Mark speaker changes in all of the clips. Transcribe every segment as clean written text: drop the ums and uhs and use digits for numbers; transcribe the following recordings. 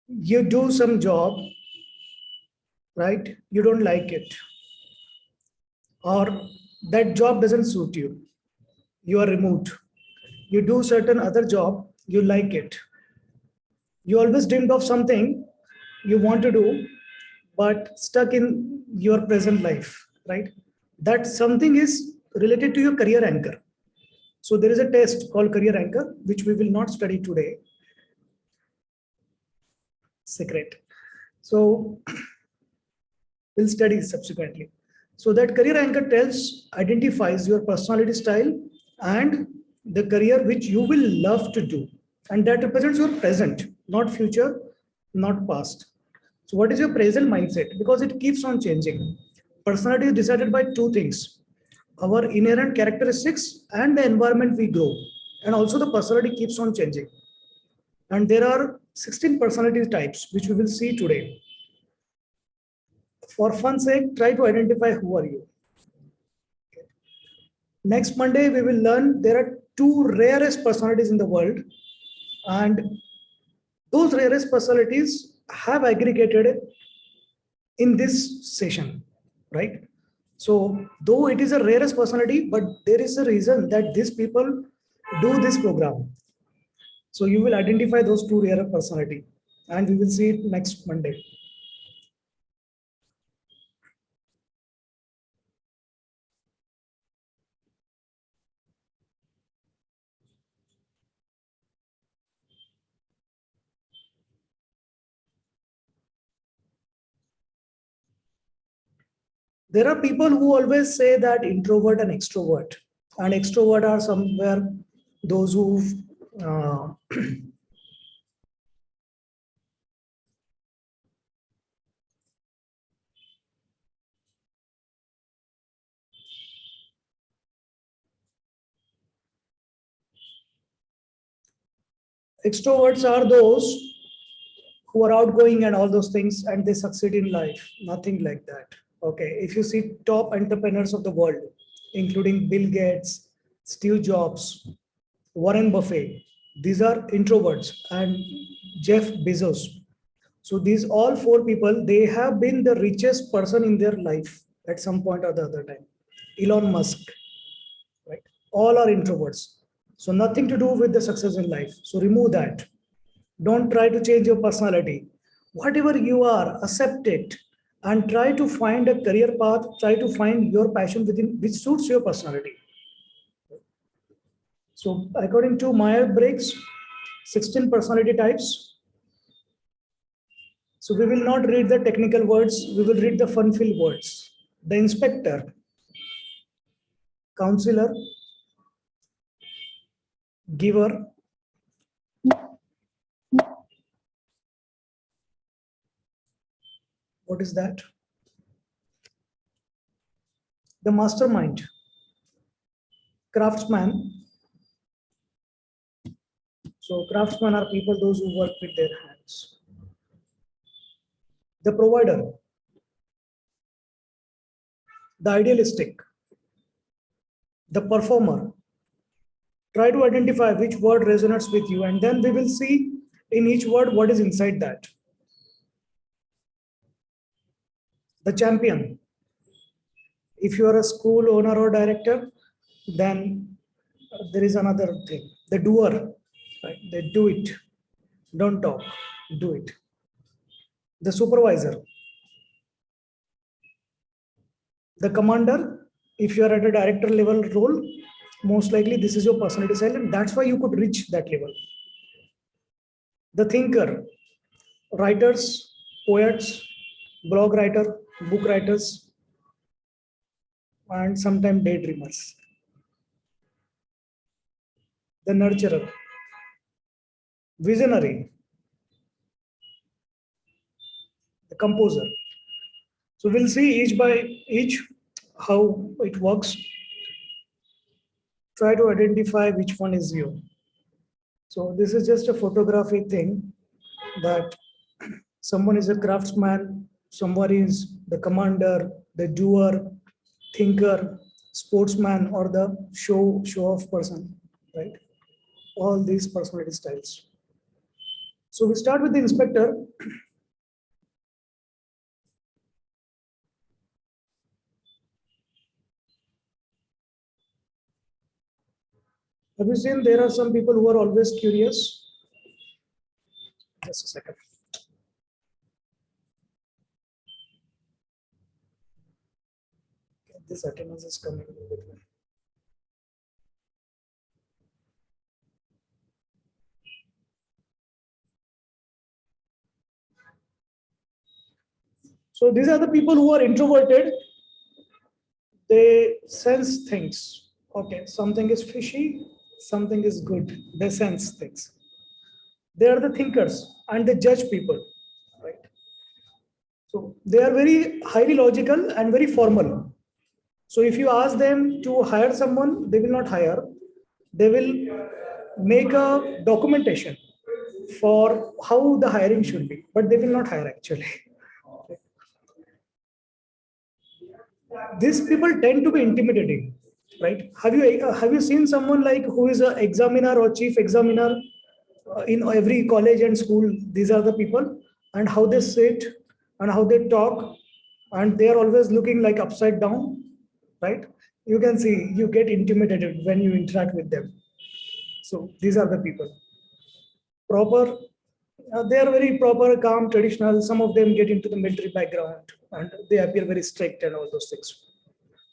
Speaker 1: You do some job, right? You don't like it, or that job doesn't suit you. You are removed. You do certain other job, you like it. You always dreamed of something you want to do, but stuck in your present life, right? That something is related to your career anchor. So there is a test called career anchor, which we will not study today. Secret. So we'll study subsequently. So that career anchor identifies your personality style and the career which you will love to do. And that represents your present, not future, not past. So what is your present mindset? Because it keeps on changing. Personality is decided by two things: our inherent characteristics and the environment we grow. And also the personality keeps on changing. And there are 16 personality types, which we will see today. For fun's sake, try to identify who are you. Next Monday, we will learn there are two rarest personalities in the world, and those rarest personalities have aggregated in this session, right? So, though it is a rarest personality, but there is a reason that these people do this program. So, you will identify those two rare personality, and we will see it next Monday. There are people who always say that introvert and extrovert are somewhere those who extroverts are those who are outgoing and all those things and they succeed in life. Nothing like that. Okay. If you see top entrepreneurs of the world, including Bill Gates, Steve Jobs, Warren Buffett, these are introverts, and Jeff Bezos. So these all four people, they have been the richest person in their life at some point or the other time. Elon Musk, right? All are introverts. So nothing to do with the success in life. So remove that. Don't try to change your personality. Whatever you are, accept it and try to find a career path. Try to find your passion within which suits your personality. So, according to Myers-Briggs, 16 personality types. So, we will not read the technical words, we will read the fun-filled words. The inspector, counselor, giver, what is that? The mastermind, craftsman. So, craftsmen are people those who work with their hands. The provider, the idealistic, the performer. Try to identify which word resonates with you, and then we will see in each word what is inside that. The champion. If you are a school owner or director, then there is another thing. The doer, right? They do it. Don't talk, do it. The supervisor. The commander, if you are at a director level role, most likely this is your personality style, and that's why you could reach that level. The thinker, writers, poets, blog writer, book writers, and sometimes daydreamers. The nurturer, visionary, the composer. So we'll see each by each how it works. Try to identify which one is you. So this is just a photography thing that someone is a craftsman, someone is the commander, the doer, thinker, sportsman, or the show off person, right? All these personality styles. So we start with the inspector. Have you seen there are some people who are always curious? Just a second. This attendance is coming in between. So these are the people who are introverted. They sense things. Okay, something is fishy, something is good. They sense things. They are the thinkers and they judge people, right? So they are very highly logical and very formal. So if you ask them to hire someone, they will not hire. They will make a documentation for how the hiring should be, but they will not hire actually. These people tend to be intimidating, right? Have you seen someone like who is an examiner or chief examiner in every college and school? These are the people, and how they sit and how they talk, and they are always looking like upside down, right? You can see you get intimidated when you interact with them. So these are the people. Proper, they are very proper, calm, traditional. Some of them get into the military background and they appear very strict and all those things.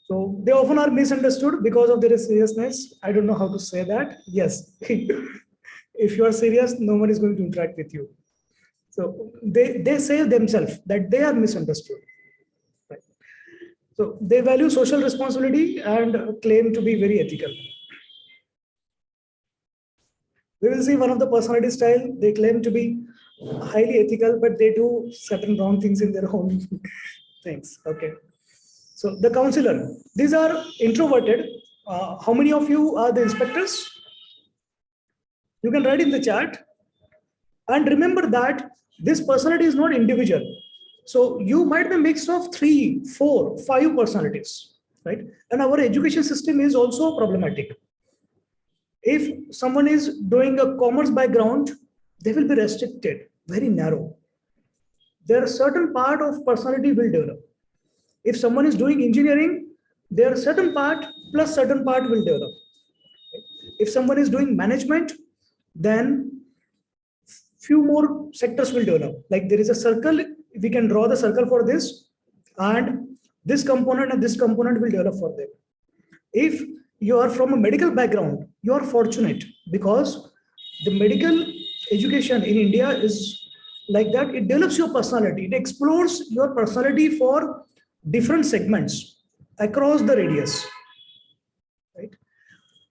Speaker 1: So they often are misunderstood because of their seriousness. I don't know how to say that. Yes, if you are serious, no one is going to interact with you. So they say themselves that they are misunderstood. Right? So they value social responsibility and claim to be very ethical. We will see one of the personality style. They claim to be highly ethical, but they do certain wrong things in their own things. Okay. So the counselor, these are introverted. How many of you are the inspectors? You can write in the chat. And remember that this personality is not individual. So you might be a mix of 3, 4, 5 personalities, right? And our education system is also problematic. If someone is doing a commerce background, they will be restricted, very narrow. There are certain part of personality will develop. If someone is doing engineering, there are certain part plus certain part will develop. If someone is doing management, then few more sectors will develop. Like there is a circle, we can draw the circle for this, and this component and this component will develop for them. If you are from a medical background, you are fortunate because the medical education in India is like that. It develops your personality. It explores your personality for different segments across the radius, right?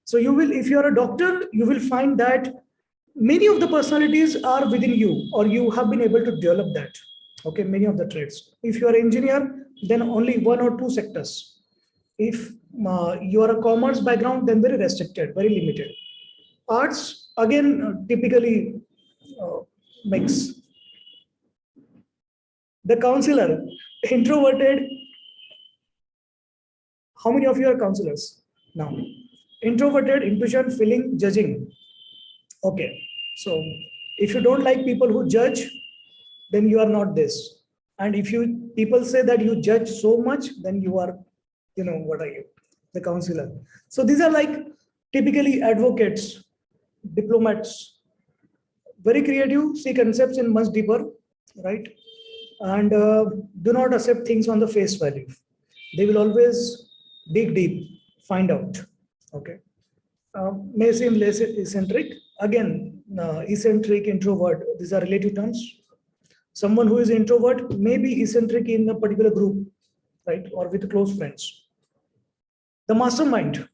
Speaker 1: So you will, if you are a doctor, you will find that many of the personalities are within you, or you have been able to develop that. Okay, many of the traits. If you are an engineer, then only 1 or 2 sectors. If you are a commerce background, then very restricted, very limited. Arts, again, typically mix. The counselor, introverted. How many of you are counselors now? Introverted, intuition, feeling, judging. Okay, so if you don't like people who judge, then you are not this. And if you people say that you judge so much, then you are, what are you? The counselor. So these are like typically advocates, diplomats, very creative, see concepts in much deeper, right? And do not accept things on the face value. They will always dig deep, find out. Okay. May seem less eccentric. Again, eccentric, introvert, these are relative terms. Someone who is introvert may be eccentric in a particular group, right? Or with close friends. The mastermind.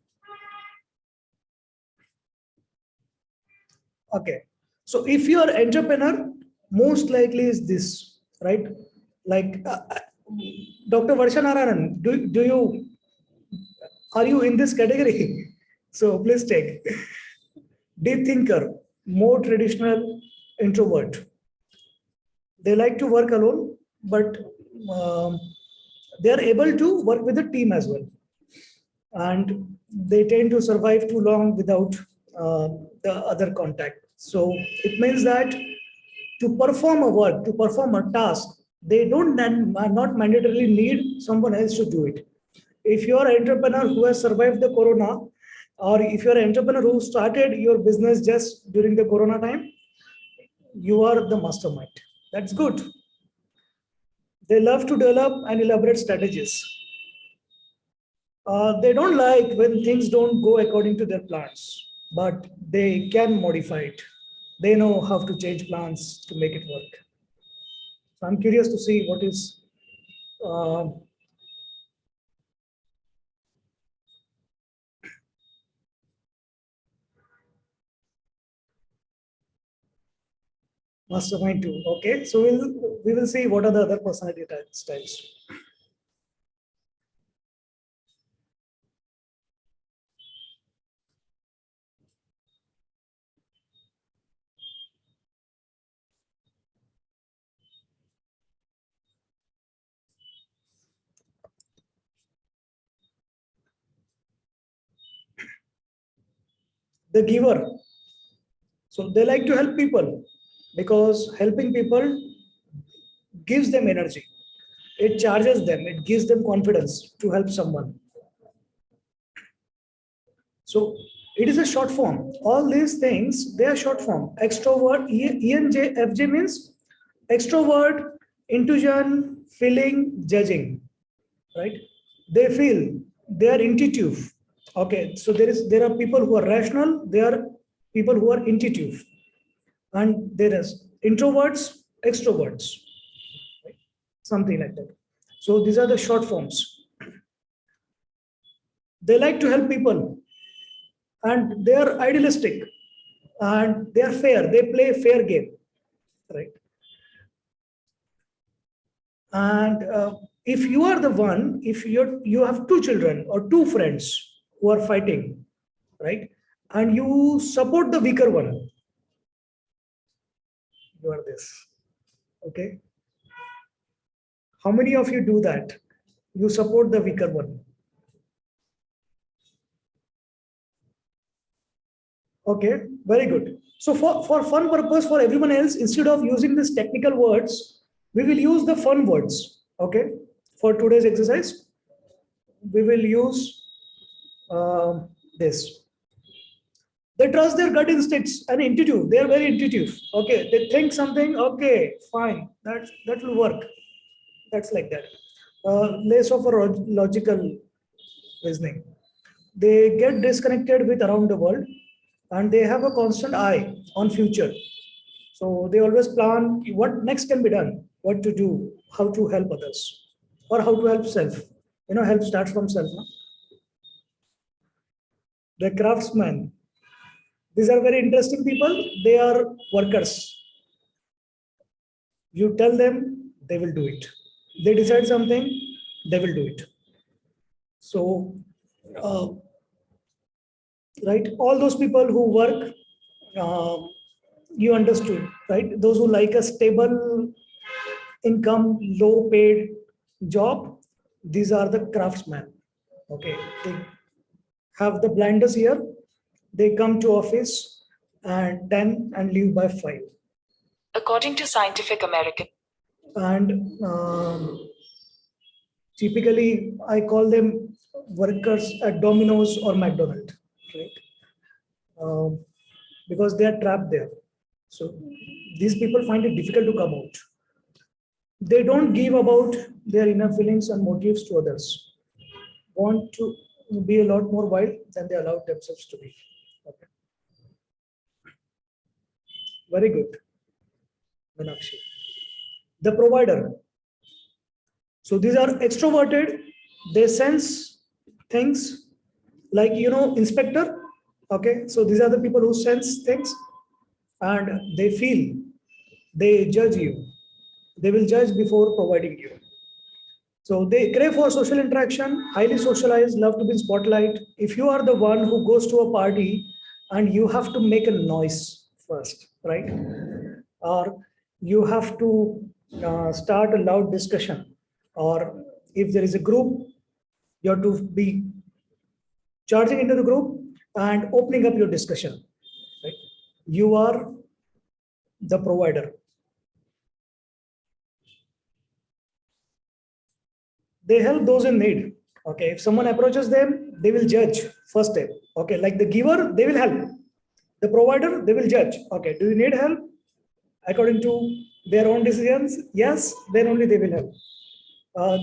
Speaker 1: Okay. So if you are entrepreneur, most likely is this, right? Like Dr. Varsha Narayanan, are you in this category? So please check. Deep thinker, more traditional introvert. They like to work alone, but they are able to work with a team as well. And they tend to survive too long without the other contact. So it means that to perform a work, to perform a task, they don't not mandatorily need someone else to do it. If you're an entrepreneur who has survived the corona, or if you're an entrepreneur who started your business just during the corona time, you are the mastermind. That's good. They love to develop and elaborate strategies. They don't like when things don't go according to their plans, but they can modify it. They know how to change plans to make it work. So I'm curious to see what is uh, mastermind too. Okay, so we will see what are the other personality styles. The giver. So they like to help people because helping people gives them energy. It charges them. It gives them confidence to help someone. So it is a short form. All these things, they are short form. Extrovert, ENJ, means extrovert, intuition, feeling, judging, right? They feel, they are intuitive. Okay, so there are people who are rational, there are people who are intuitive, and there is introverts, extroverts, right? Something like that. So these are the short forms. They like to help people, and they are idealistic, and they are fair. They play fair game, right? And if you are the one, if you have two children or two friends who are fighting, right, and you support the weaker one, you are this. Okay, how many of you do that? You support the weaker one. Okay, very good. So for fun purpose, for everyone else, instead of using these technical words, we will use the fun words. Okay, for today's exercise, we will use this. They trust their gut instincts and intuitive. They are very intuitive. Okay, they think something. Okay, fine, that will work. That's like that. Less of a logical reasoning. They get disconnected with around the world, and they have a constant eye on future. So they always plan what next can be done, what to do, how to help others, or how to help self. Help starts from self. No? The craftsman. These are very interesting people. They are workers. You tell them, they will do it. They decide something, they will do it. So, uh, right, all those people who work, uh, you understood, right? Those who like a stable income, low paid job, these are the craftsmen. Okay, they have the blinders here. They come to office and 10 and leave by 5. According to Scientific American. And typically, I call them workers at Domino's or McDonald's, right? Because they are trapped there. So these people find it difficult to come out. They don't give about their inner feelings and motives to others. Want to be a lot more wild than they allow themselves to be. Okay. Very good, Meenakshi. The provider. So these are extroverted. They sense things like, inspector. Okay. So these are the people who sense things and they feel, they judge you. They will judge before providing you. So they crave for social interaction, highly socialized, love to be in spotlight. If you are the one who goes to a party and you have to make a noise first, right? Or you have to start a loud discussion, or if there is a group, you have to be charging into the group and opening up your discussion, right? You are the provider. They help those in need. Okay, if someone approaches them, they will judge first step. Okay, like the giver, they will help. The provider, they will judge. Okay, do you need help? According to their own decisions, yes, then only they will help.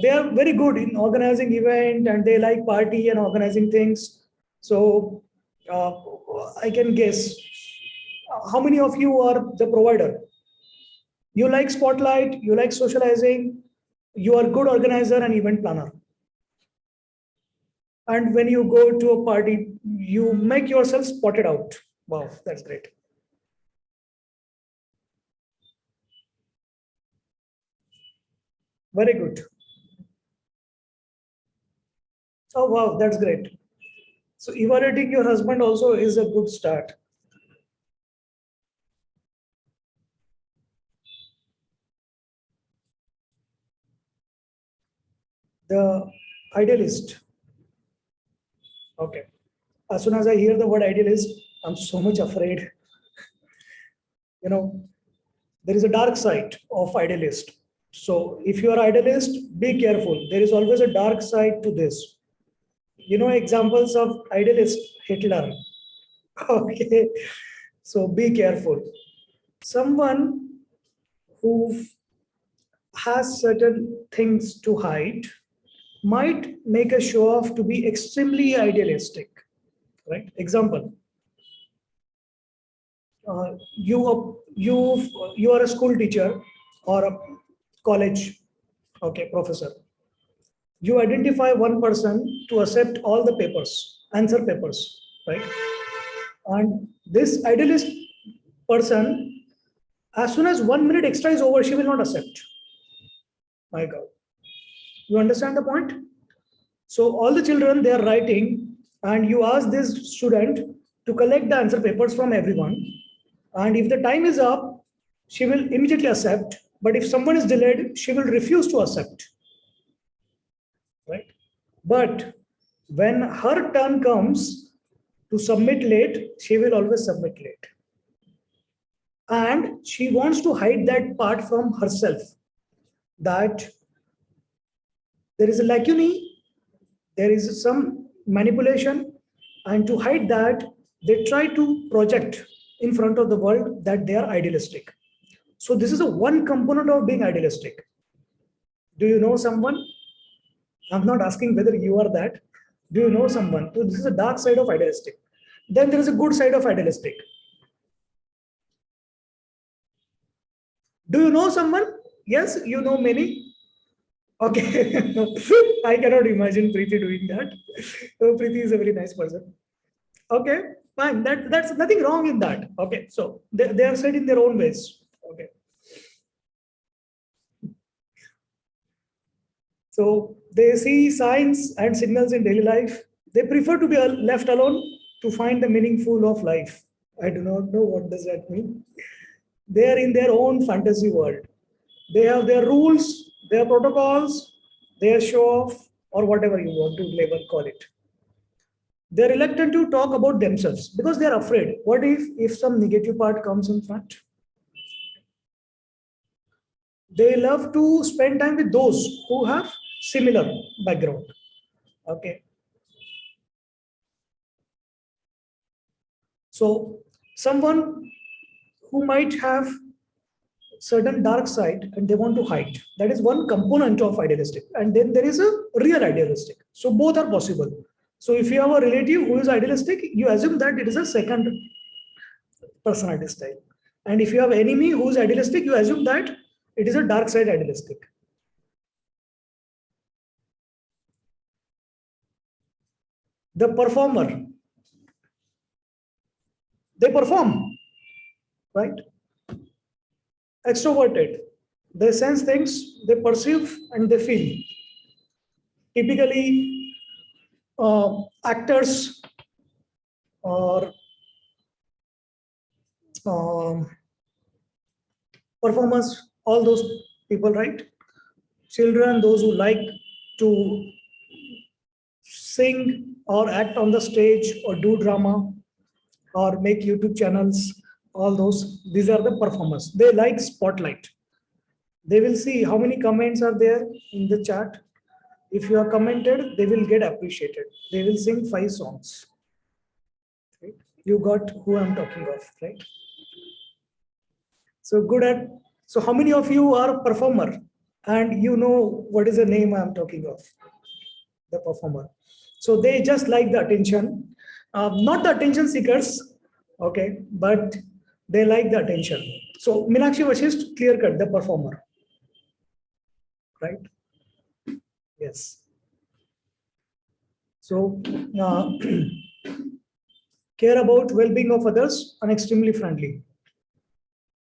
Speaker 1: They are very good in organizing event and they like party and organizing things. So uh, I can guess how many of you are the provider? You like spotlight, you like socializing, you are good organizer and event planner. And when you go to a party, you make yourself spotted out. Wow, that's great. Very good. Oh, wow, that's great. So evaluating your husband also is a good start. The idealist. Okay. As soon as I hear the word idealist, I'm so much afraid. You know, there is a dark side of idealist. So if you are idealist, be careful. There is always a dark side to this. You know, examples of idealist, Hitler. Okay. So be careful. Someone who has certain things to hide might make a show off to be extremely idealistic, right? Example, you are a school teacher or a college, okay, professor. You identify one person to accept all the papers, answer papers, right? And this idealist person, as soon as 1 minute extra is over, she will not accept. My God, you understand the point? So all the children they are writing, and you ask this student to collect the answer papers from everyone. And if the time is up, she will immediately accept. But if someone is delayed, she will refuse to accept. Right? But when her turn comes to submit late, she will always submit late. And she wants to hide that part from herself, that there is a lacunae, there is some manipulation, and to hide that, they try to project in front of the world that they are idealistic. So this is a one component of being idealistic. Do you know someone? I'm not asking whether you are that. Do you know someone? So this is a dark side of idealistic. Then there is a good side of idealistic. Do you know someone? Yes, you know many. Okay, I cannot imagine Preeti doing that. So Preeti is a very nice person. Okay, fine. That's nothing wrong in that. Okay, so they are said in their own ways. Okay. So they see signs and signals in daily life. They prefer to be left alone to find the meaningful of life. I do not know what does that mean. They are in their own fantasy world. They have their rules, their protocols, their show off, or whatever you want to label, call it. They're reluctant to talk about themselves because they're afraid. What if some negative part comes in front? They love to spend time with those who have similar background. Okay. So someone who might have certain dark side and they want to hide. That is one component of idealistic. And then there is a real idealistic. So both are possible. So if you have a relative who is idealistic, you assume that it is a second personality style. And if you have enemy who is idealistic, you assume that it is a dark side idealistic. The performer, they perform, right? Extroverted, they sense things, they perceive and they feel. Typically, actors or performers, all those people, right? Children, those who like to sing or act on the stage or do drama or make YouTube channels, all those, these are the performers. They like spotlight. They will see how many comments are there in the chat. If you are commented, they will get appreciated. They will sing 5 songs. Right? You got who I'm talking of, right? So good at. So how many of you are a performer? And you know what is the name I'm talking of? The performer. So they just like the attention, not the attention seekers, okay, but they like the attention. So Meenakshi Vashisht, clear cut, the performer, right? Yes. So care about well-being of others and extremely friendly.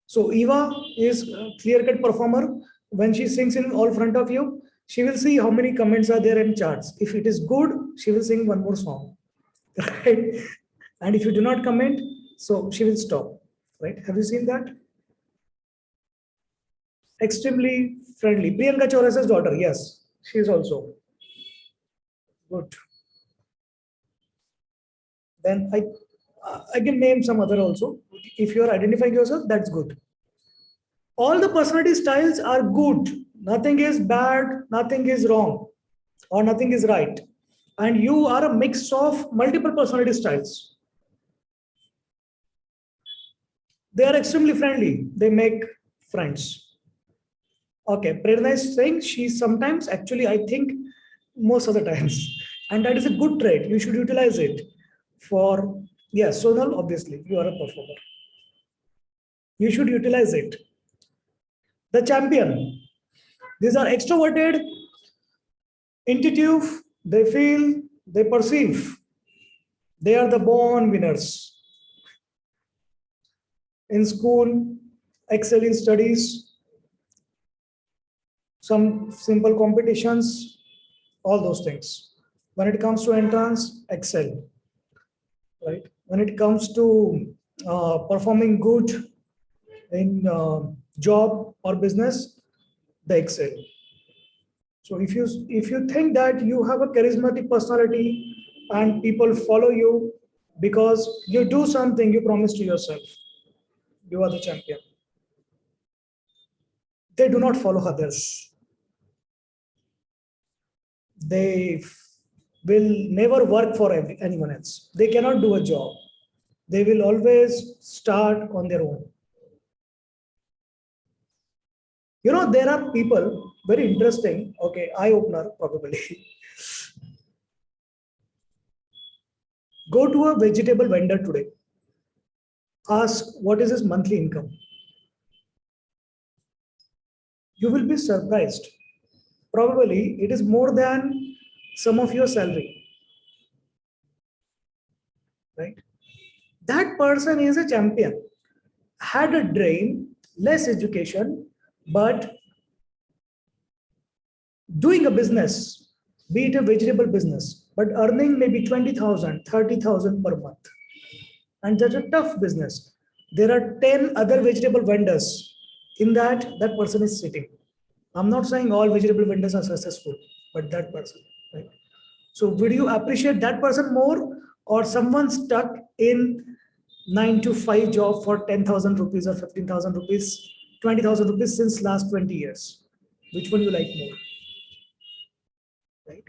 Speaker 1: So Eva is a clear-cut performer. When she sings in all front of you, she will see how many comments are there in charts. If it is good, she will sing one more song, right? And if you do not comment, so she will stop, right? Have you seen that? Extremely friendly. Priyanka Chaurasa's daughter, yes, she is also good. Then I can name some other also. If you are identifying yourself, that's good. All the personality styles are good. Nothing is bad, nothing is wrong, or nothing is right. And you are a mix of multiple personality styles. They are extremely friendly. They make friends. Okay, Prerna is saying she sometimes, actually, I think most of the times. And that is a good trait. You should utilize it for, yes, Sonal, obviously, you are a performer. You should utilize it. The champion. These are extroverted, intuitive, they feel, they perceive. They are the born winners. In school, excel in studies, some simple competitions, all those things. When it comes to entrance, excel, right? When it comes to performing good in job or business, they excel. So if you think that you have a charismatic personality and people follow you because you do something you promise to yourself, you are the champion. They do not follow others. They will never work for anyone else. They cannot do a job. They will always start on their own. You know, there are people, very interesting, okay, eye opener probably. Go to a vegetable vendor today. Ask what is his monthly income. You will be surprised. Probably it is more than some of your salary. Right? That person is a champion. Had a dream, less education, but doing a business, be it a vegetable business, but earning maybe 20,000, 30,000 per month. And that's a tough business. There are 10 other vegetable vendors. In that person is sitting. I'm not saying all vegetable vendors are successful, but that person, right? So would you appreciate that person more or someone stuck in 9 to 5 job for 10,000 rupees or 15,000 rupees, 20,000 rupees since last 20 years? Which one you like more? Right?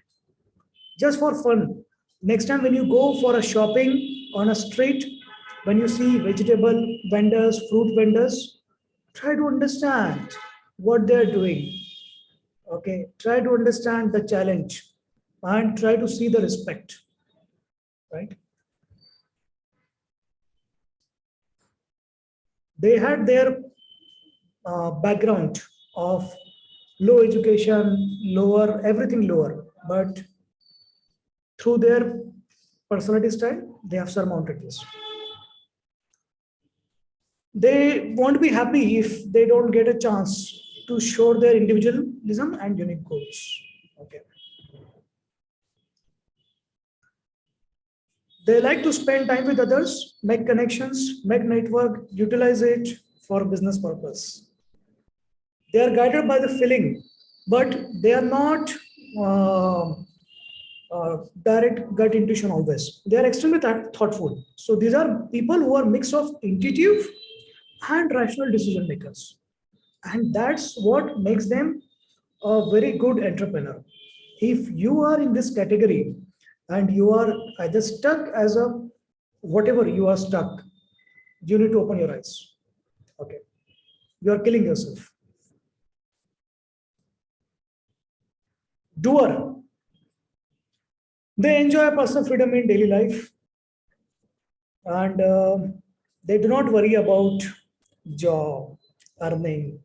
Speaker 1: Just for fun. Next time when you go for a shopping on a street, when you see vegetable vendors, fruit vendors, try to understand what they're doing. Okay, try to understand the challenge and try to see the respect, right? They had their background of low education, lower, everything lower, but through their personality style, they have surmounted this. They won't be happy if they don't get a chance to show their individualism and unique goals. Okay. They like to spend time with others, make connections, make network, utilize it for business purpose. They are guided by the feeling, but they are not direct gut intuition always. They are extremely thoughtful. So these are people who are mix of intuitive and rational decision makers. And that's what makes them a very good entrepreneur. If you are in this category and you are either stuck as a whatever you are stuck, you need to open your eyes. Okay. You are killing yourself. Doer. They enjoy personal freedom in daily life, and they do not worry about job, earning.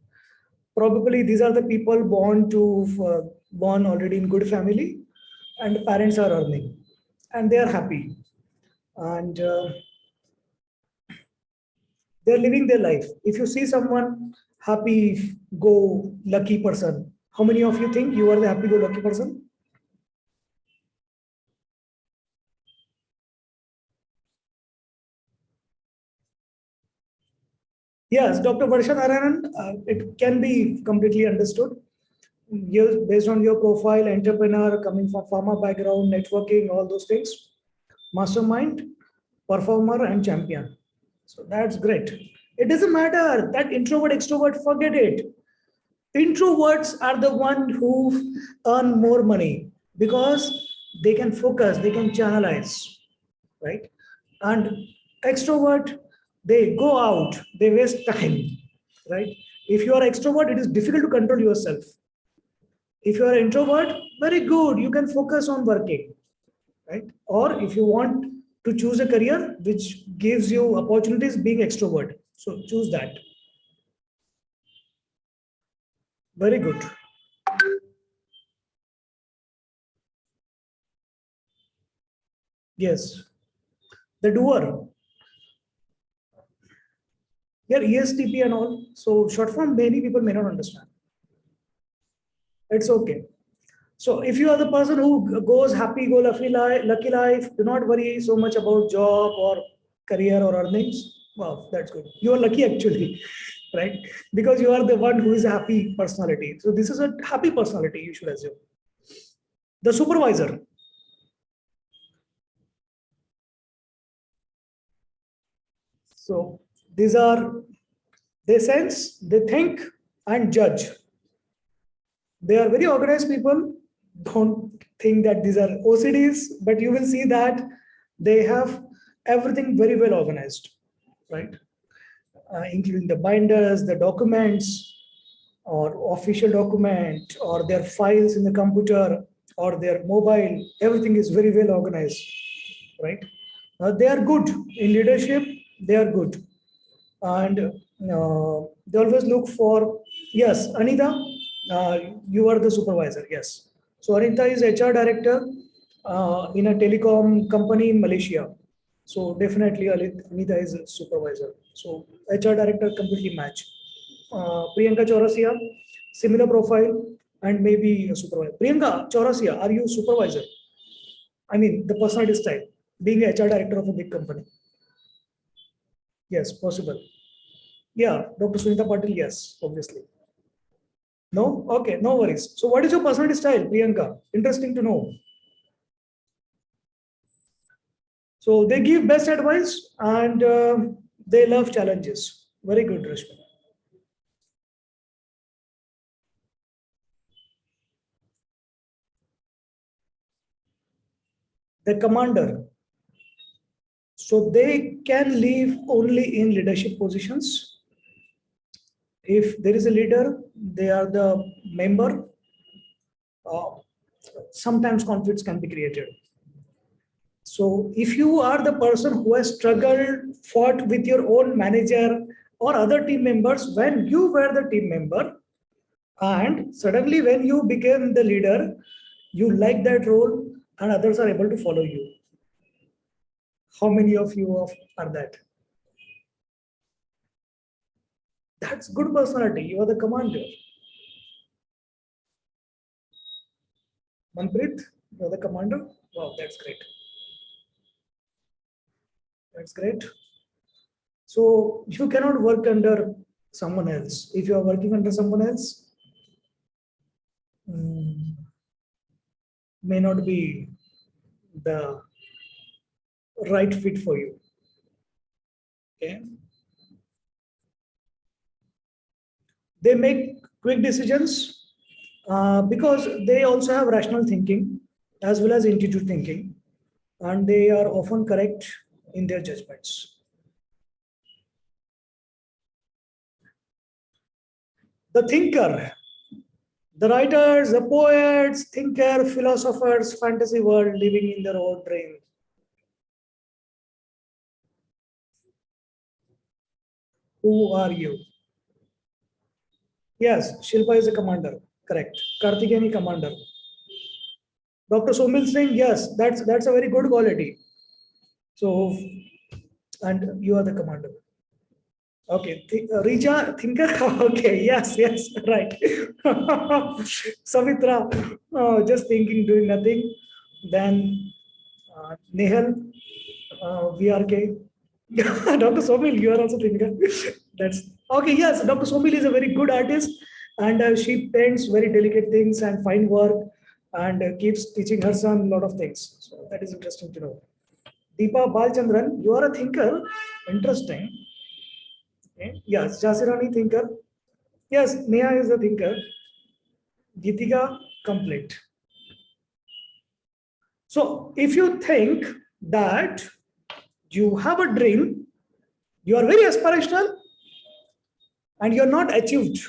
Speaker 1: Probably these are the people born already in good family, and parents are earning, and they are happy, and they're living their life. If you see someone happy, go lucky person, how many of you think you are the happy go lucky person? Yes, Dr. Varsha Narayanan, it can be completely understood. You, based on your profile, entrepreneur, coming from pharma background, networking, all those things, mastermind, performer, and champion. So that's great. It doesn't matter that introvert, extrovert, forget it. Introverts are the one who earn more money because they can focus, they can channelize, right? And extrovert, they go out, they waste time, right? If you are extrovert, it is difficult to control yourself. If you are introvert, very good, you can focus on working, right? Or if you want to choose a career which gives you opportunities, being extrovert, so choose that. Very good. Yes, the doer. Yeah, ESTP and all. So short form, many people may not understand. It's okay. So if you are the person who goes happy, go lucky life, do not worry so much about job or career or earnings. Wow, that's good. You are lucky actually, right? Because you are the one who is a happy personality. So this is a happy personality, you should assume. The supervisor. So these are, they sense, they think and judge. They are very organized people. Don't think that these are OCDs, but you will see that they have everything very well organized, right? Including the binders, the documents, or official document, or their files in the computer, or their mobile. Everything is very well organized, right? They are good in leadership. They are good, and they always look for, yes, Anita, you are the supervisor, yes. So Anita is HR director in a telecom company in Malaysia. So definitely Anita is a supervisor. So HR director completely match. Priyanka Chaurasia, similar profile, and maybe a supervisor. Priyanka Chaurasia, are you supervisor? I mean the personality style, being a HR director of a big company. Yes, possible. Yeah, Dr. Sunita Patil, yes, obviously. No? Okay, no worries. So what is your personality style, Priyanka? Interesting to know. So they give best advice and they love challenges. Very good, Rashmi. The commander. So they can live only in leadership positions. If there is a leader, they are the member. Uh, Sometimes conflicts can be created. So if you are the person who has struggled, fought with your own manager or other team members when you were the team member, and suddenly when you became the leader, you like that role and others are able to follow you. How many of you are that? That's good personality. You are the commander. Manpreet, you are the commander. Wow, that's great. That's great. So you cannot work under someone else. If you are working under someone else, mm, may not be the right fit for you. Okay. They make quick decisions because they also have rational thinking as well as intuitive thinking, and they are often correct in their judgments. The thinker, the writers, the poets, thinker, philosophers, fantasy world, living in their own dream. Who are you? Yes, Shilpa is a commander. Correct. Karthikeni commander. Dr. Somil Singh, yes, that's a very good quality. So, and you are the commander. Okay, Rija, thinker. Okay, yes, yes, right. Savitra, just thinking, doing nothing. Then Nehal, VRK. Dr. Somil, you are also thinker. That's okay. Yes, Dr. Somil is a very good artist, and she paints very delicate things and fine work, and keeps teaching her son a lot of things. So that is interesting to know. Deepa Balchandran, you are a thinker. Interesting. Okay. Yes, Jasirani thinker. Yes, Neha is a thinker. Geetika complete. So if you think that you have a dream, you are very aspirational, and you're not achieved.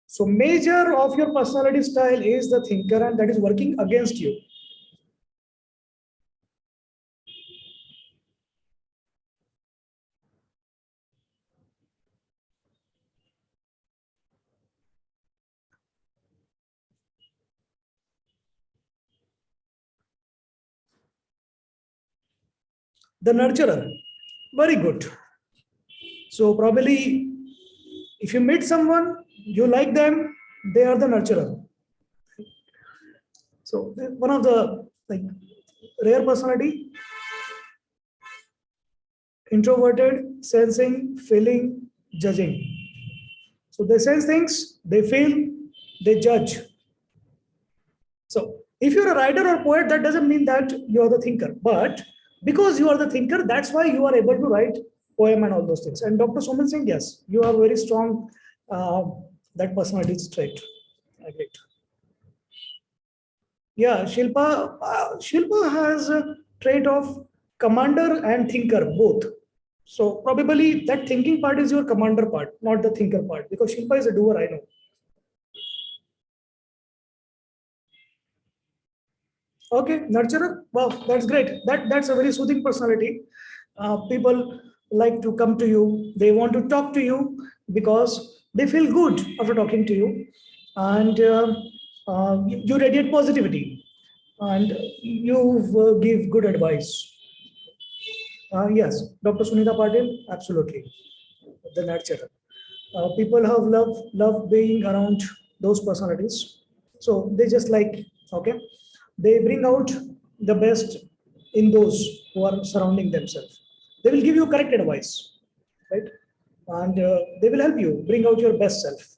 Speaker 1: So major of your personality style is the thinker, and that is working against you. The nurturer, very good. So probably if you meet someone, you like them, they are the nurturer. So one of the like rare personality, introverted, sensing, feeling, judging. So they sense things, they feel, they judge. So if you're a writer or poet, that doesn't mean that you are the thinker. But because you are the thinker, that's why you are able to write poem and all those things. And Dr. Somil Singh, yes, you are very strong. That personality trait. Agreed. Yeah, Shilpa has a trait of commander and thinker both. So probably that thinking part is your commander part, not the thinker part, because Shilpa is a doer, I know. Okay, nurturer. Wow, that's great. That's a very soothing personality. People like to come to you. They want to talk to you because they feel good after talking to you, and you radiate positivity, and you give good advice. Yes, Dr. Sunita Patil, absolutely, the nurturer. People have love being around those personalities, so they just like, okay, they bring out the best in those who are surrounding themselves. They will give you correct advice, right? And they will help you bring out your best self.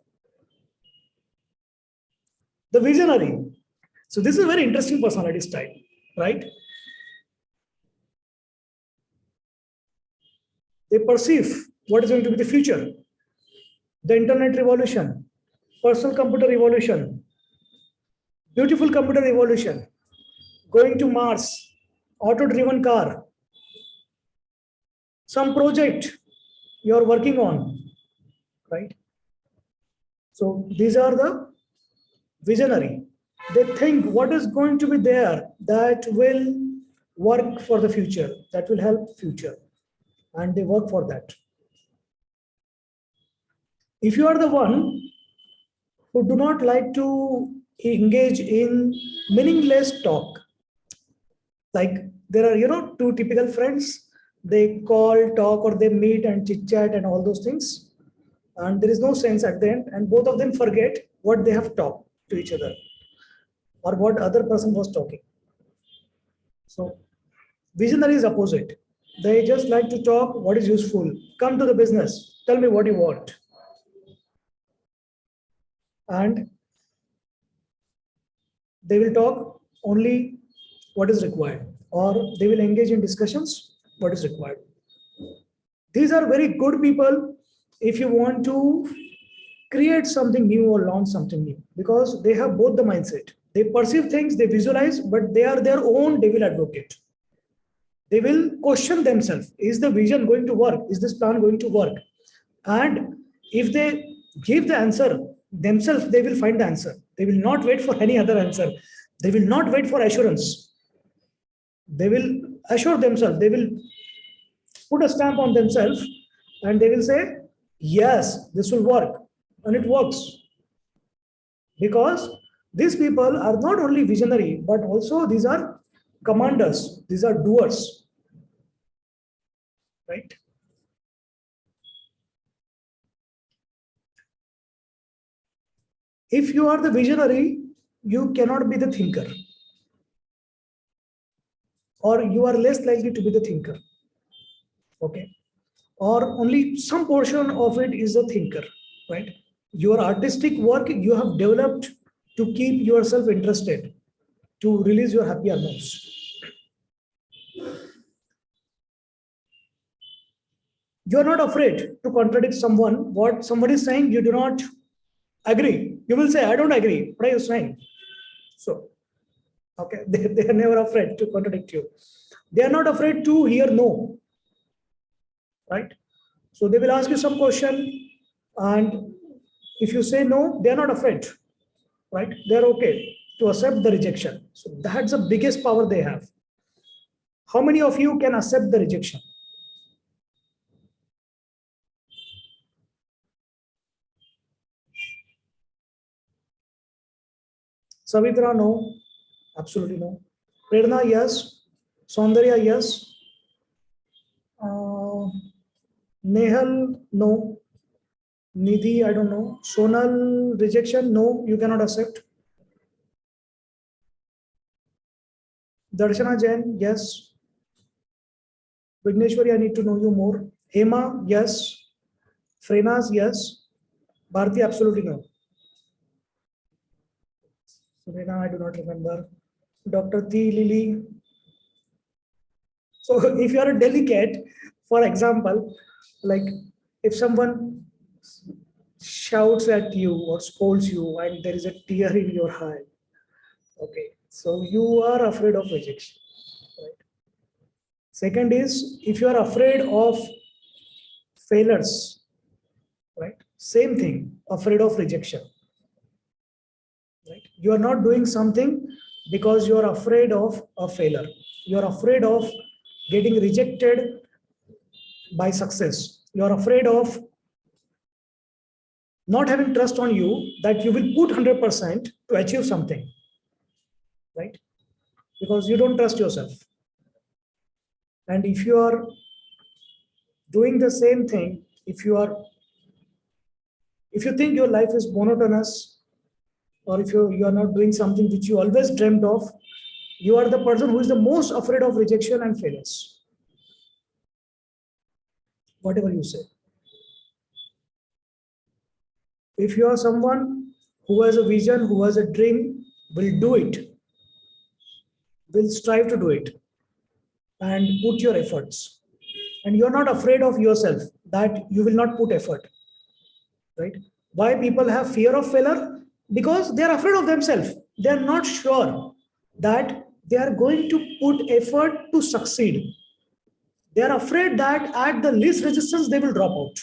Speaker 1: The visionary. So this is a very interesting personality style, right? They perceive what is going to be the future, the internet revolution, personal computer revolution, beautiful computer revolution, going to Mars, auto-driven car, some project you're working on, right? So these are the visionary. They think what is going to be there that will work for the future, that will help future, and they work for that. If you are the one who do not like to engage in meaningless talk, like there are two typical friends, they call, talk, or they meet and chit chat and all those things, and there is no sense at the end, and both of them forget what they have talked to each other or what other person was talking. So visionary is opposite. They just like to talk what is useful. Come to the business, tell me what you want, and they will talk only what is required, or they will engage in discussions what is required. These are very good people if you want to create something new or launch something new, because they have both the mindset. They perceive things, they visualize, but they are their own devil advocate. They will question themselves. Is the vision going to work? Is this plan going to work? And if they give the answer themselves, they will find the answer. They will not wait for any other answer. They will not wait for assurance. They will assure themselves. They will put a stamp on themselves and they will say, yes, this will work. And it works. Because these people are not only visionary, but also these are commanders. These are doers. Right? If you are the visionary, you cannot be the thinker. Or you are less likely to be the thinker. Okay? Or only some portion of it is a thinker. Right? Your artistic work you have developed to keep yourself interested, to release your happy hormones. You are not afraid to contradict someone. What somebody is saying, you do not agree. You will say, I don't agree. What are you saying? So, okay, they are never afraid to contradict you. They are not afraid to hear no. Right? So they will ask you some question, and if you say no, they are not afraid. Right? They are okay to accept the rejection. So that's the biggest power they have. How many of you can accept the rejection? Savitra, no. Absolutely no. Prerna, yes. Saundarya, yes. Nehal, no. Nidhi, I don't know. Sonal, rejection, no, you cannot accept. Darshana Jain, yes. Vigneshwari, I need to know you more. Hema, yes. Frenas, yes. Bharti, absolutely no. Surena, I do not remember. Dr. T. Lily. So if you are a delicate, for example, like if someone shouts at you or scolds you and there is a tear in your eye, okay, so you are afraid of rejection. Right? Second is, if you are afraid of failures, right? Same thing, afraid of rejection. Right? You are not doing something because you are afraid of a failure. You are afraid of getting rejected by success. You are afraid of not having trust on you that you will put 100% to achieve something. Right? Because you don't trust yourself. And if you are doing the same thing, if you think your life is monotonous, or if you are not doing something which you always dreamt of, you are the person who is the most afraid of rejection and failures. Whatever you say. If you are someone who has a vision, who has a dream, will do it, will strive to do it, and put your efforts. And you're not afraid of yourself that you will not put effort. Right? Why people have fear of failure? Because they are afraid of themselves. They are not sure that they are going to put effort to succeed. They are afraid that at the least resistance, they will drop out.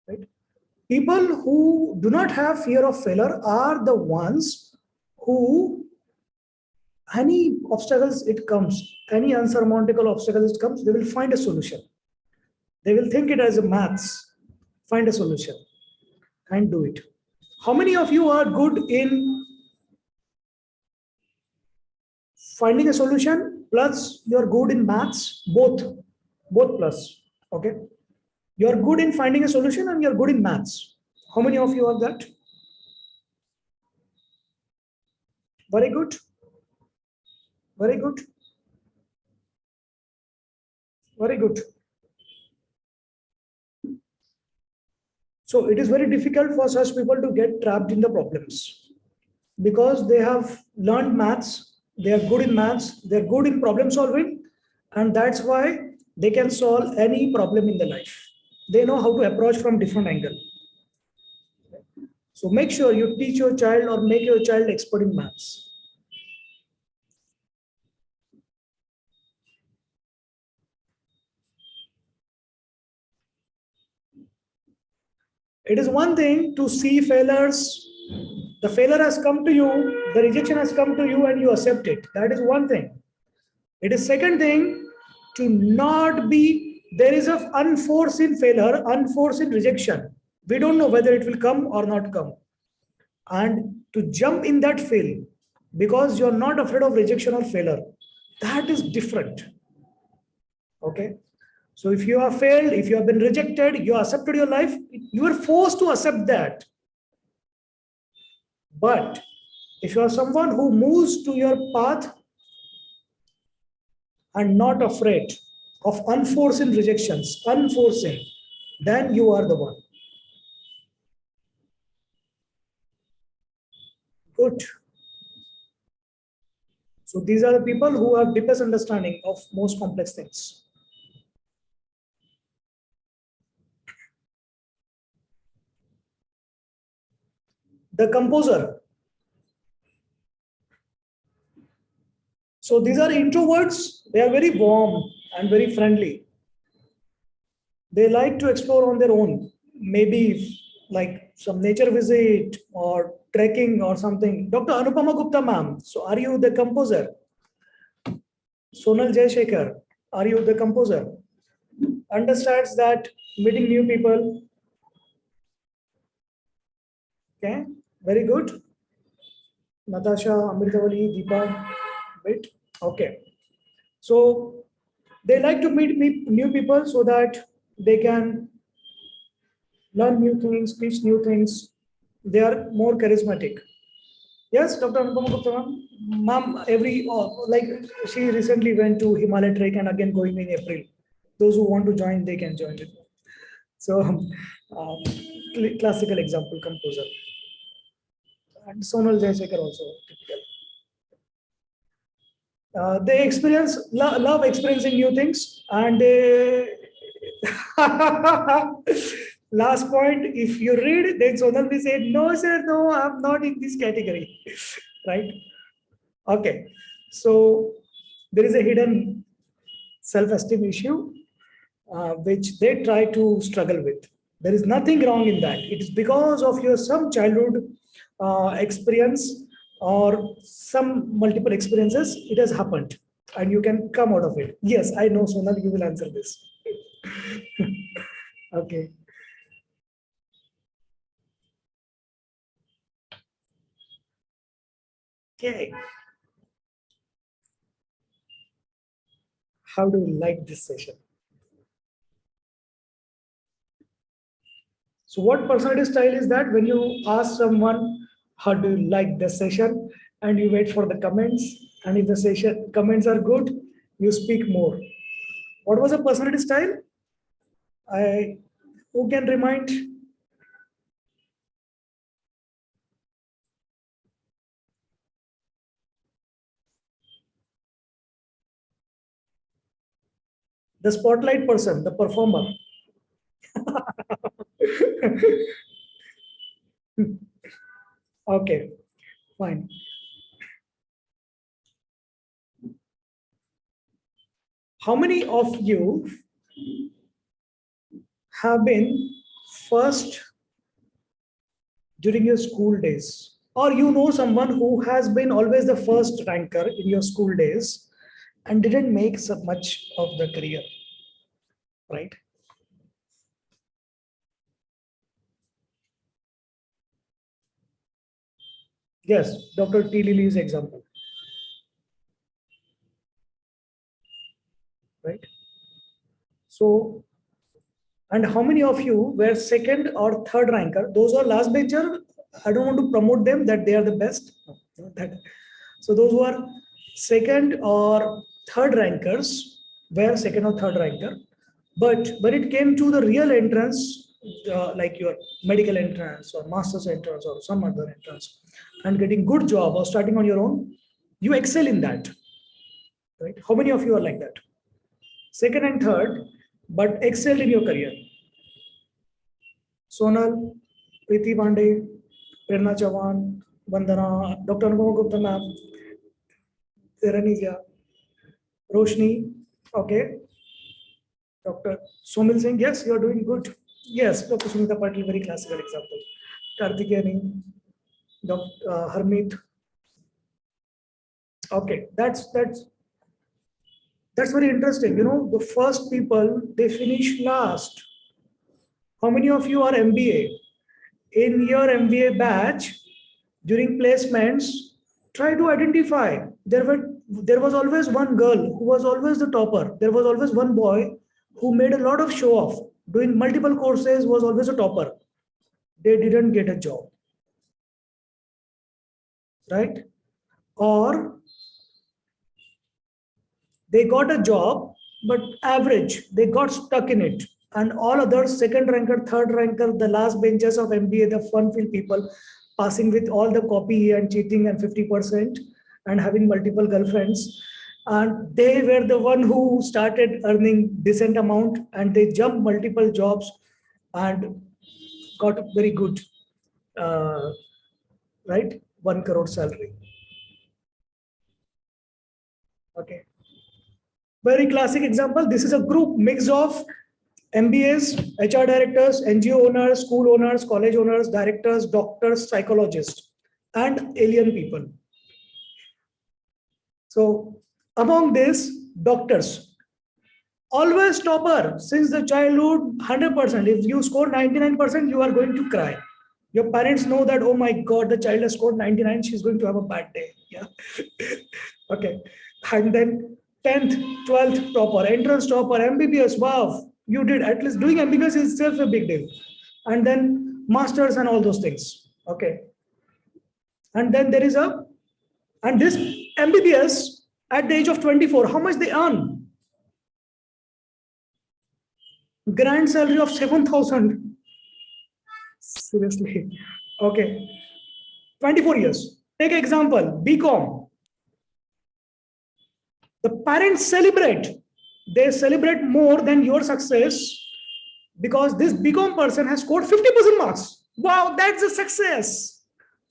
Speaker 1: Right? People who do not have fear of failure are the ones who, any obstacles it comes, any unsurmountable obstacles it comes, they will find a solution. They will think it as a maths, find a solution and do it. How many of you are good in finding a solution plus you're good in maths? Both plus. Okay. You're good in finding a solution and you're good in maths. How many of you are that? Very good. Very good. Very good. So it is very difficult for such people to get trapped in the problems because they have learned maths, they are good in maths, they're good in problem solving, and that's why they can solve any problem in the life. They know how to approach from different angle. So make sure you teach your child or make your child expert in maths. It is one thing to see failures. The failure has come to you, the rejection has come to you, and you accept it. That is one thing. It is second thing to not be, there is an unforeseen failure, unforeseen rejection. We don't know whether it will come or not come. And to jump in that field because you're not afraid of rejection or failure, that is different. Okay. So if you have failed, if you have been rejected, you accepted your life, you are forced to accept that. But if you are someone who moves to your path and not afraid of unforeseen rejections, unforeseen, then you are the one. Good. So these are the people who have deepest understanding of most complex things. The composer. So these are introverts. They are very warm and very friendly. They like to explore on their own, maybe like some nature visit or trekking or something. Dr. Anupama Gupta ma'am, so are you the composer? Sonal Jayashekhar, are you the composer? Understands that meeting new people. Okay, very good. Natasha, Amritavali, Deepa, wait. Okay. So they like to meet new people so that they can learn new things, teach new things. They are more charismatic. Yes, Dr. Anupama Gupta ma'am, every like she recently went to Himalaya trek and again going in April. Those who want to join, they can join it. So, classical example composer. And Sonal Jayashekhar also typical. They experience love experiencing new things, and they last point. If you read, then Sonal will say, "No, sir, no, I'm not in this category," right? Okay, so there is a hidden self-esteem issue which they try to struggle with. There is nothing wrong in that. It is because of your some childhood experience or some multiple experiences, it has happened and you can come out of it. Yes, I know, Sonal, you will answer this. Okay. Okay. How do you like this session? So what personality style is that? When you ask someone, how do you like the session? And you wait for the comments. And if the session comments are good, you speak more. What was the personality style? I who can remind? The spotlight person, the performer. Okay, fine. How many of you have been first during your school days? Or you know someone who has been always the first ranker in your school days and didn't make so much of the career, right? Yes, Dr. T. Lily's example, right? So, and how many of you were second or third ranker? Those are last bencher. I don't want to promote them that they are the best. No, that, so those who are second or third rankers were second or third ranker. But when it came to the real entrance, like your medical entrance or master's entrance or some other entrance, and getting good job or starting on your own, you excel in that. Right? How many of you are like that? Second and third, but excelled in your career. Sonal, Preeti Pandey. Prerna Chavan, Vandana, Dr. Anupama Gupta ma'am, Teranija, Roshni, okay, Dr. Somil Singh, yes, you are doing good. Yes, Dr. Sumita Patil, very classical example. Karthikeni, Dr. Harmeet, okay, that's very interesting. You know, the first people they finish last. How many of you are MBA? In your MBA batch, during placements, try to identify. There was always one girl who was always the topper. There was always one boy who made a lot of show off, doing multiple courses, was always a topper. They didn't get a job, right? Or they got a job, but average. They got stuck in it. And all others, second ranker, third ranker, the last benches of MBA, the fun-filled people, passing with all the copy and cheating and 50% and having multiple girlfriends. And they were the one who started earning decent amount and they jumped multiple jobs and got a very good, right? 1 crore salary. Okay. Very classic example. This is a group mix of MBAs, HR directors, NGO owners, school owners, college owners, directors, doctors, psychologists, and alien people. So among these, doctors, always topper since the childhood, 100%. If you score 99%, you are going to cry. Your parents know that, oh my God, the child has scored 99, she's going to have a bad day. Yeah. Okay. And then 10th, 12th topper, entrance topper, MBBS, wow, you did at least doing MBBS is itself a big deal. And then masters and all those things. Okay. And then there is and this MBBS at the age of 24, how much they earn? Grand salary of 7,000. Seriously. Okay. 24 years. Take example, BCom. The parents celebrate. They celebrate more than your success because this BCom person has scored 50% marks. Wow, that's a success.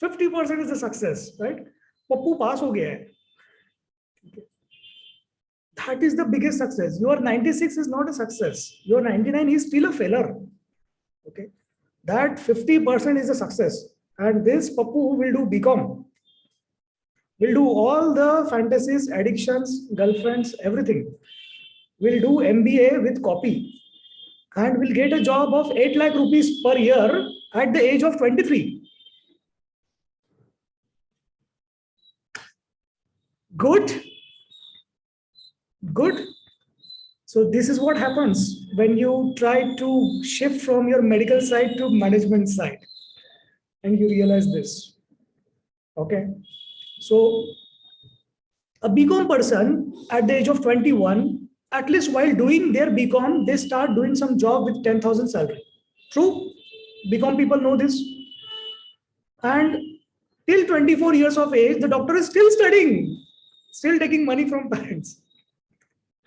Speaker 1: 50% is a success, right? Pappu pass ho gaya hai. That is the biggest success. Your 96 is not a success. Your 99 is still a failure. Okay. That 50% is a success. And this Pappu will do BCom. Will do all the fantasies, addictions, girlfriends, everything. Will do MBA with copy. And will get a job of 8 lakh rupees per year at the age of 23. Good. Good. So this is what happens when you try to shift from your medical side to management side and you realize this. Okay. So a BCom person at the age of 21, at least while doing their BCom, they start doing some job with 10,000 salary. True? BCom people know this. And till 24 years of age, the doctor is still studying, still taking money from parents.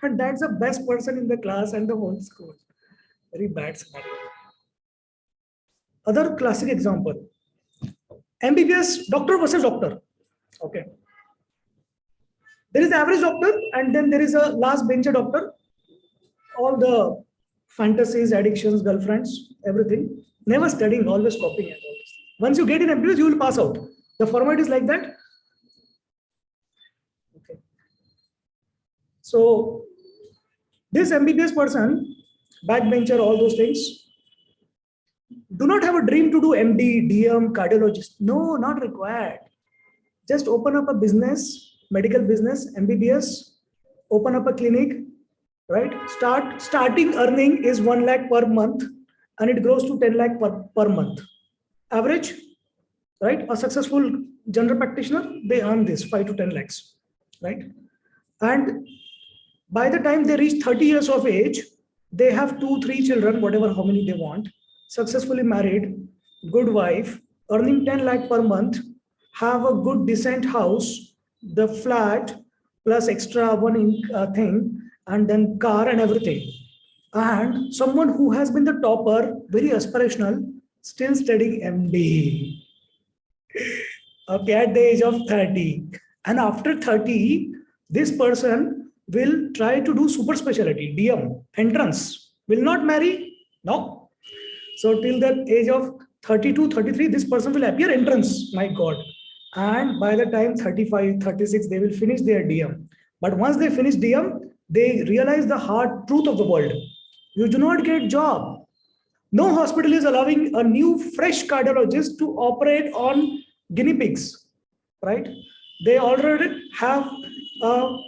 Speaker 1: And that's the best person in the class and the whole school. Very bad scenario. Other classic example, MBBS doctor versus doctor. Okay. There is the average doctor and then there is a last bencher doctor. All the fantasies, addictions, girlfriends, everything. Never studying, always copying and all this. Once you get in MBBS, you will pass out. The format is like that. Okay. So this MBBS person, backbencher, all those things, do not have a dream to do MD, DM, cardiologist. No, not required. Just open up a business, medical business, MBBS, open up a clinic, right? Starting earning is 1 lakh per month and it grows to 10 lakh per month. Average, right? A successful general practitioner, they earn this 5 to 10 lakhs, right? And by the time they reach 30 years of age, they have 2-3 children, whatever, how many they want, successfully married, good wife, earning 10 lakh per month, have a good decent house, the flat plus extra one thing, and then car and everything. And someone who has been the topper, very aspirational, still studying MBA. okay, at the age of 30. And after 30, this person will try to do super specialty, DM, entrance, will not marry. No. So till the age of 32, 33, this person will appear entrance, my God. And by the time 35, 36, they will finish their DM. But once they finish DM, they realize the hard truth of the world. You do not get job. No hospital is allowing a new fresh cardiologist to operate on guinea pigs, right? They already have a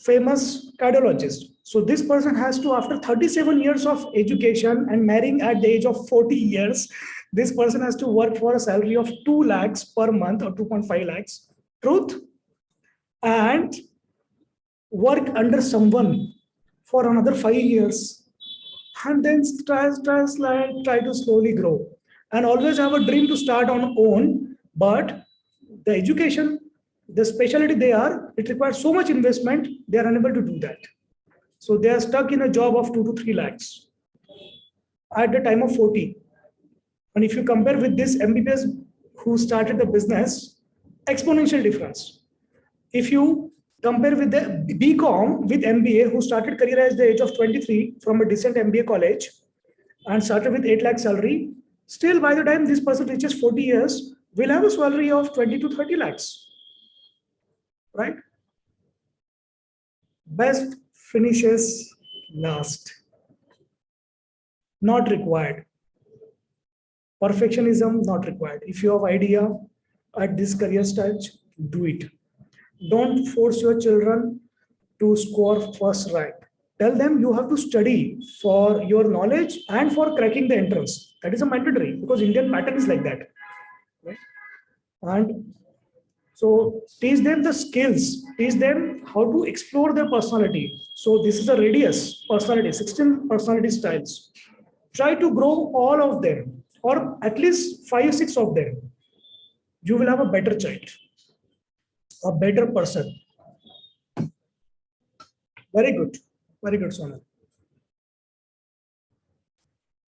Speaker 1: famous cardiologist. So this person has to, after 37 years of education and marrying at the age of 40 years, this person has to work for a salary of 2 lakhs per month or 2.5 lakhs. Truth. And work under someone for another 5 years, and then try to slowly grow, and always have a dream to start on own. But the education, the specialty they are, it requires so much investment, they are unable to do that. So they are stuck in a job of 2 to 3 lakhs at the time of 40. And if you compare with this MBBS who started the business, exponential difference. If you compare with the BCom with MBA who started career at the age of 23 from a decent MBA college and started with 8 lakh salary, still by the time this person reaches 40 years, will have a salary of 20 to 30 lakhs, right? Best finishes last. Not required. Perfectionism not required. If you have idea at this career stage, do it. Don't force your children to score first rank. Tell them you have to study for your knowledge and for cracking the entrance. That is a mandatory because Indian pattern is like that. Right? And so teach them the skills, teach them how to explore their personality. So this is a radius personality, 16 personality styles. Try to grow all of them or at least 5, 6 of them. You will have a better child, a better person. Very good. Very good, Sonal.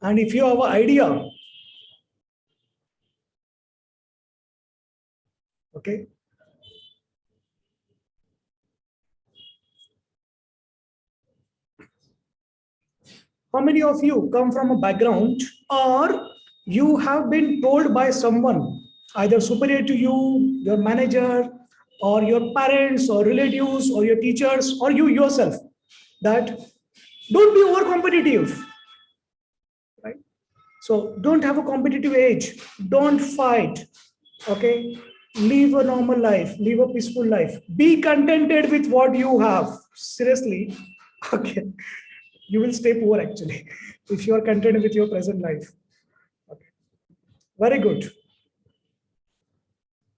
Speaker 1: And if you have an idea, okay, how many of you come from a background or you have been told by someone, either superior to you, your manager, or your parents, or relatives, or your teachers, or you yourself, that don't be over competitive, right? So don't have a competitive age, don't fight, okay? Live a normal life, live a peaceful life, be contented with what you have. Seriously, okay, you will stay poor actually if you are content with your present life. Okay. Very good,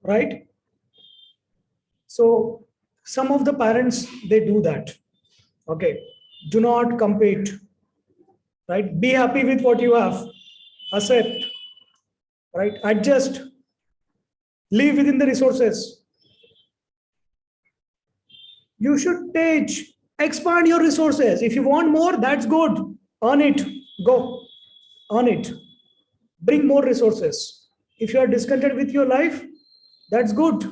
Speaker 1: right? So some of the parents, they do that. Okay, do not compete, right? Be happy with what you have, accept, right? Adjust, live within the resources. You should teach, expand your resources. If you want more, that's good. Earn it, go, earn it. Bring more resources. If you are discontented with your life, that's good.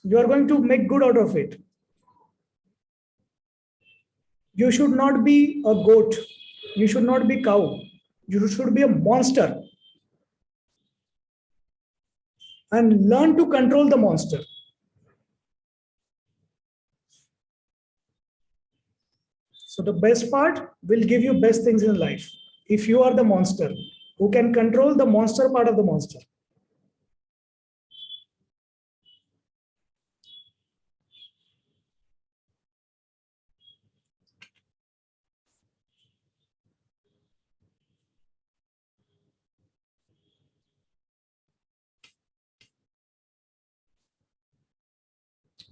Speaker 1: You are going to make good out of it. You should not be a goat. You should not be cow. You should be a monster and learn to control the monster. So the best part will give you best things in life. If you are the monster who can control the monster part of the monster.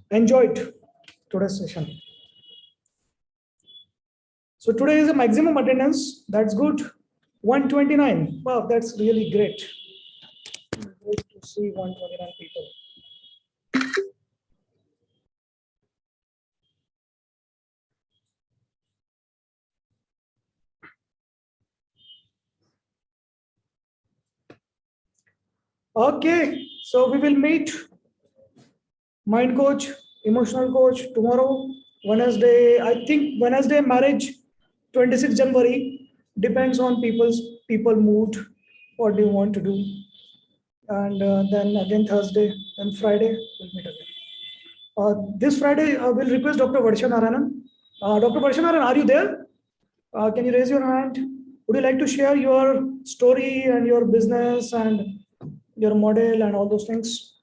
Speaker 1: Enjoyed today's session. So today is a maximum attendance. That's good. 129. Wow, that's really great. Great to see 129 people. Okay, so we will meet mind coach, emotional coach tomorrow. Wednesday, I think Wednesday marriage, 26 January, depends on people mood, what do you want to do. And then again Thursday and Friday we'll meet again. This Friday we'll request Dr. Varsha Narayanan. Dr. Varsha Narayanan, are you there? Can you raise your hand? Would you like to share your story and your business and your model and all those things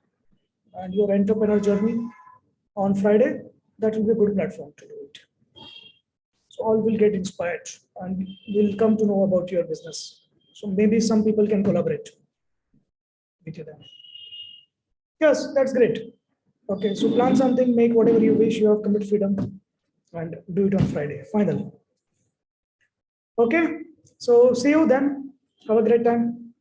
Speaker 1: and your entrepreneur journey on Friday? That will be a good platform to do it. So all will get inspired and will come to know about your business. So maybe some people can collaborate with you then. Yes, that's great. Okay, so plan something, make whatever you wish, you have complete freedom and do it on Friday. Finally. Okay, so see you then. Have a great time.